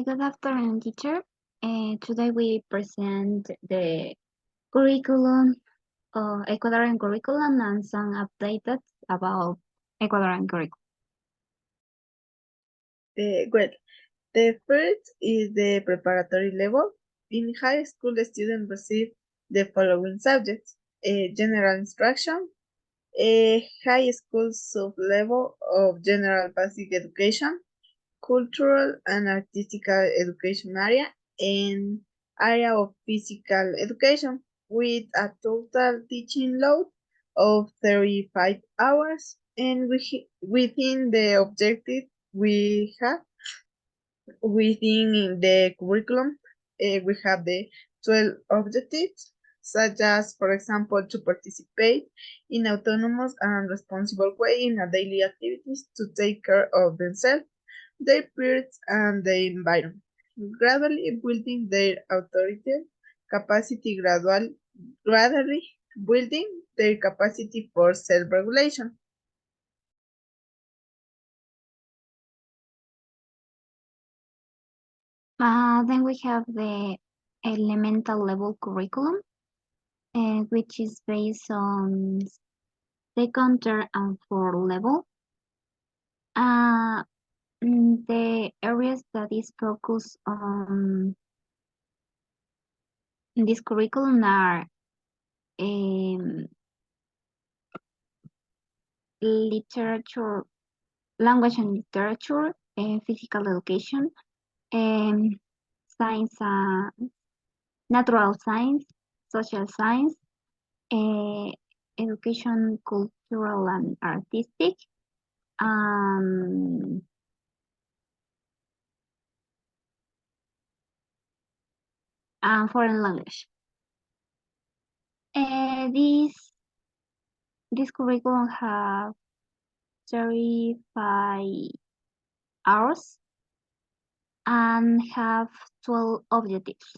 Good afternoon, teacher. Today we present the curriculum, Ecuadorian curriculum, and some updates about Ecuadorian curriculum. Well, the first is the preparatory level. In high school, the students receive the following subjects: general instruction, a high school sub-level of general basic education, cultural and artistic education area, and area of physical education, with a total teaching load of 35 hours. And within the objective we have within the curriculum, we have the 12 objectives, such as, for example, to participate in autonomous and responsible way in a daily activities to take care of themselves, their peers, and the environment, gradually building their authority capacity, gradually building their capacity for self-regulation. Then we have the elemental level curriculum, which is based on second, third, and fourth level. The areas that is focused on in this curriculum are literature, language and literature, physical education, science, natural science, social science, education, cultural and artistic, and foreign language. This curriculum have 35 hours and have 12 objectives.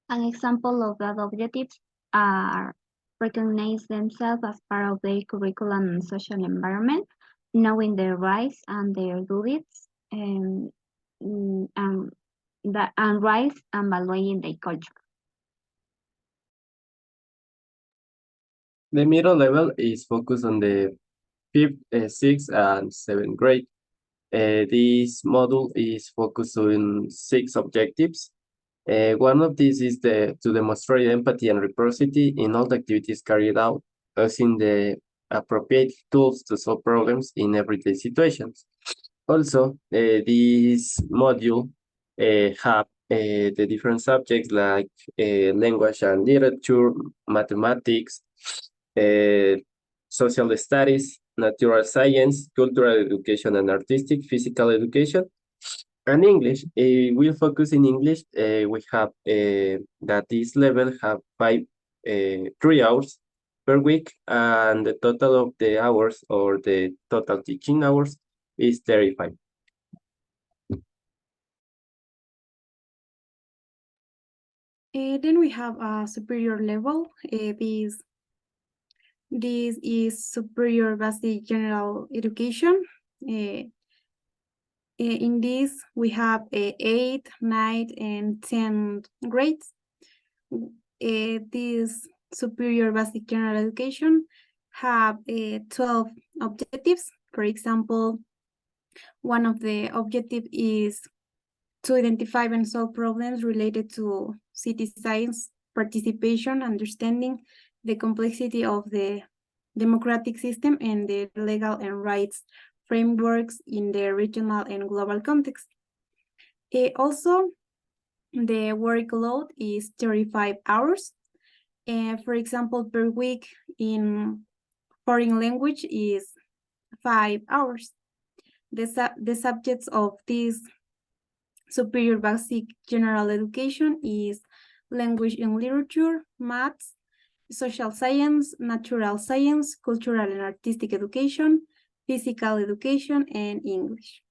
An example of that objectives are recognize themselves as part of the curriculum and social environment, knowing their rights and their duties, and rights and valuing their culture. The middle level is focused on the 5th, 6th, and 7th grade. This module is focused on 6 objectives. One of these is to demonstrate empathy and reciprocity in all the activities carried out, using the appropriate tools to solve problems in everyday situations. Also, this module have the different subjects like language and literature, mathematics, social studies, natural science, cultural education and artistic, physical education, and English. We'll focus in English. We have that this level have 3 hours per week, and the total of the hours or the total teaching hours is 35. Then we have a superior level. This is superior basic general education. In this, we have 8th, 9th, and 10th grades. This superior basic general education have 12 objectives. For example, one of the objectives is to identify and solve problems related to city science participation, understanding the complexity of the democratic system and the legal and rights frameworks in the regional and global context. Also, the workload is 35 hours. For example, per week in foreign language is 5 hours. The subjects of this superior basic general education is language and literature, maths, social science, natural science, cultural and artistic education, physical education, and English.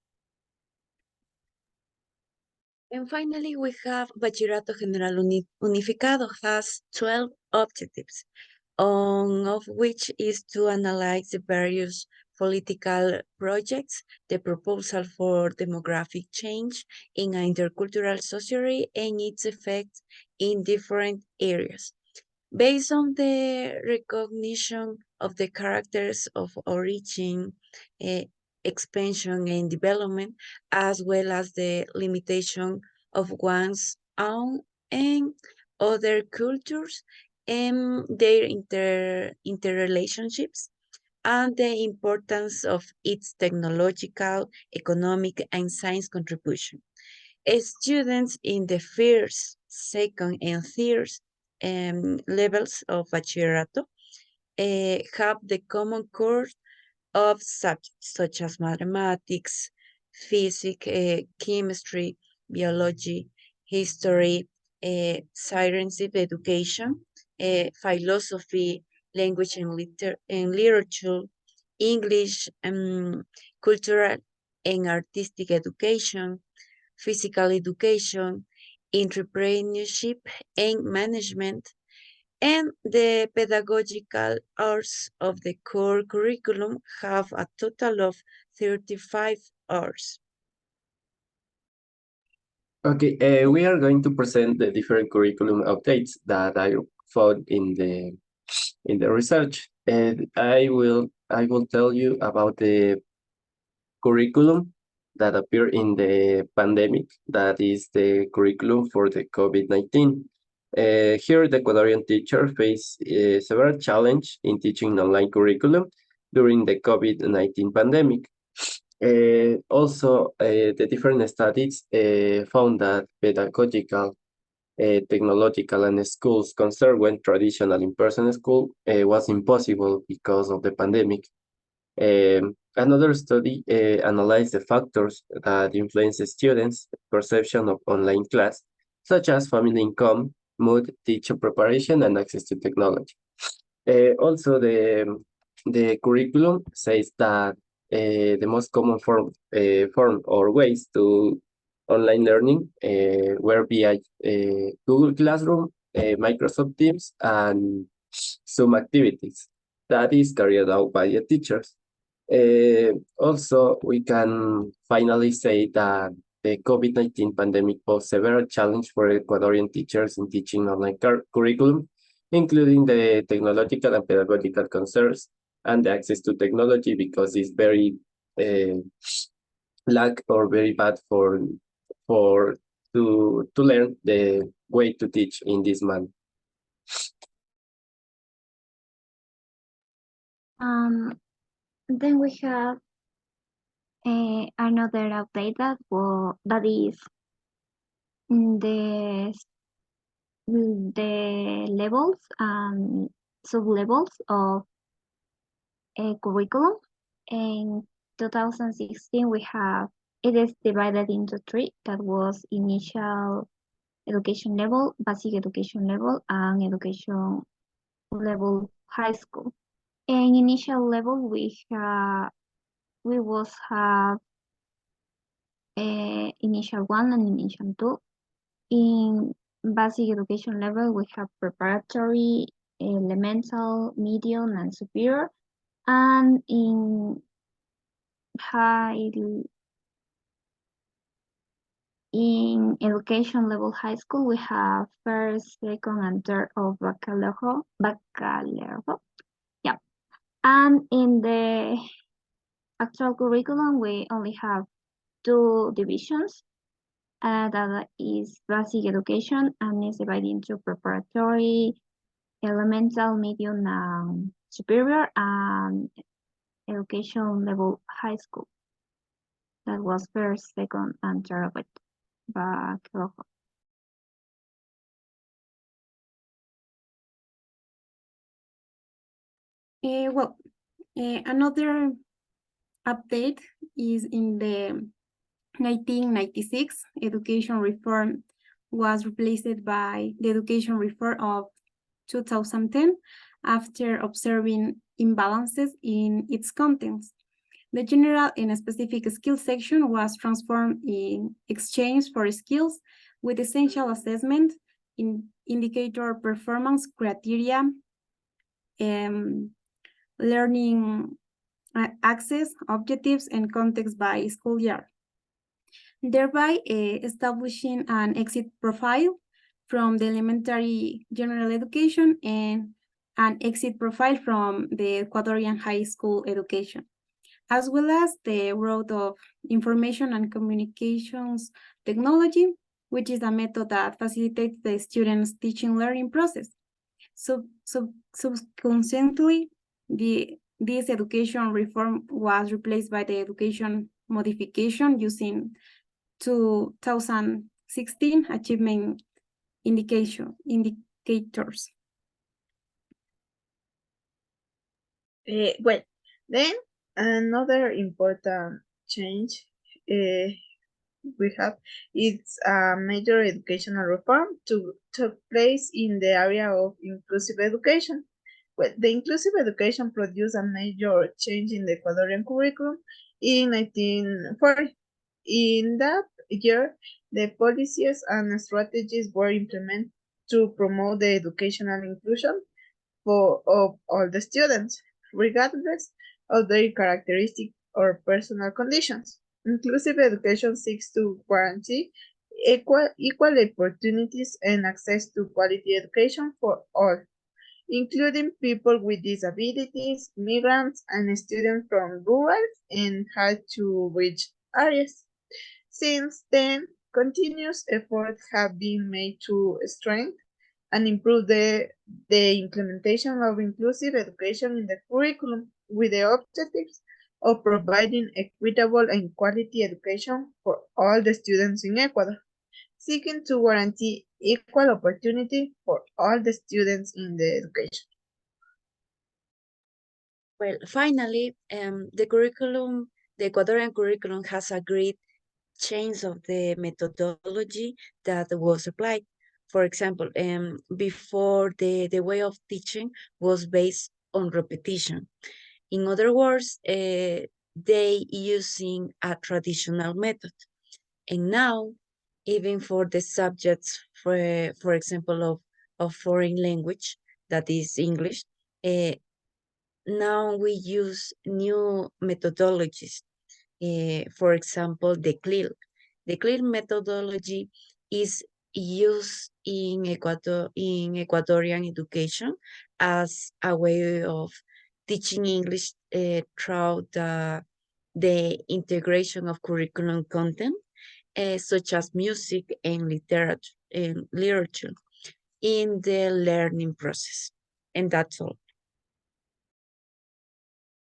And finally, we have Bachillerato General Unificado, has 12 objectives, of which is to analyze the various political projects, the proposal for demographic change in an intercultural society and its effects in different areas. Based on the recognition of the characters of origin, expansion and development, as well as the limitation of one's own and other cultures and their interrelationships, and the importance of its technological, economic, and science contribution. Students in the first, second, and third levels of Bachillerato have the common core of subjects such as mathematics, physics, chemistry, biology, history, science education, philosophy, language and literature, English, cultural and artistic education, physical education, entrepreneurship and management, and the pedagogical hours of the core curriculum have a total of 35 hours. Okay, we are going to present the different curriculum updates that I found in the research, and I will tell you about the curriculum that appeared in the pandemic, that is the curriculum for the COVID-19. Here, the Ecuadorian teacher faced several challenges in teaching online curriculum during the COVID-19 pandemic. Also, the different studies found that pedagogical, technological, and schools concerned when traditional in-person school was impossible because of the pandemic. Another study analyzed the factors that influence the students' perception of online class, such as family income, mood, teacher preparation, and access to technology. Also, the curriculum says that the most common form or ways to online learning were via Google Classroom, Microsoft Teams, and Zoom activities that is carried out by the teachers. Also, we can finally say that the COVID-19 pandemic posed several challenges for Ecuadorian teachers in teaching online curriculum, including the technological and pedagogical concerns and the access to technology, because it's very lack or very bad to learn the way to teach in this manner. Then we have another update that is the levels and sub-levels of a curriculum. In 2016, it is divided into three. That was initial education level, basic education level, and education level high school. In initial level, we have initial 1 and initial 2. In basic education level, we have preparatory, elemental, medium, and superior. And in education level high school, we have first, second, and third of baccalaureate. Yeah. And in the actual curriculum, we only have 2 divisions. That is basic education, and is divided into preparatory, elemental, medium, and superior, and education level high school. That was first, second, and third of it. Baccalaureate. Another update is in the 1996 education reform was replaced by the education reform of 2010 after observing imbalances in its contents. The general and specific skills section was transformed in exchange for skills with essential assessment, indicator performance criteria, learning access, objectives, and context by school year, thereby establishing an exit profile from the elementary general education and an exit profile from the Ecuadorian high school education, as well as the road of information and communications technology, which is a method that facilitates the students' teaching learning process. So subsequently, this education reform was replaced by the education modification using 2016 achievement indicators. Well, then another important change we have is a major educational reform took place in the area of inclusive education. Well, the inclusive education produced a major change in the Ecuadorian curriculum in 1940. In that year, the policies and strategies were implemented to promote the educational inclusion of all the students, regardless of their characteristics or personal conditions. Inclusive education seeks to guarantee equal opportunities and access to quality education for all, including people with disabilities, migrants, and students from rural and hard-to-reach areas. Since then, continuous efforts have been made to strengthen and improve the implementation of inclusive education in the curriculum with the objectives of providing equitable and quality education for all the students in Ecuador, seeking to guarantee equal opportunity for all the students in the education. Well, finally, the Ecuadorian curriculum has a great change of the methodology that was applied. For example, before the way of teaching was based on repetition. In other words, they using a traditional method. And now, even for the subjects, for example, of foreign language, that is English, now we use new methodologies. For example, the CLIL. The CLIL methodology is used in Ecuadorian education as a way of teaching English through the integration of curriculum content, such as music and literature in the learning process. And that's all.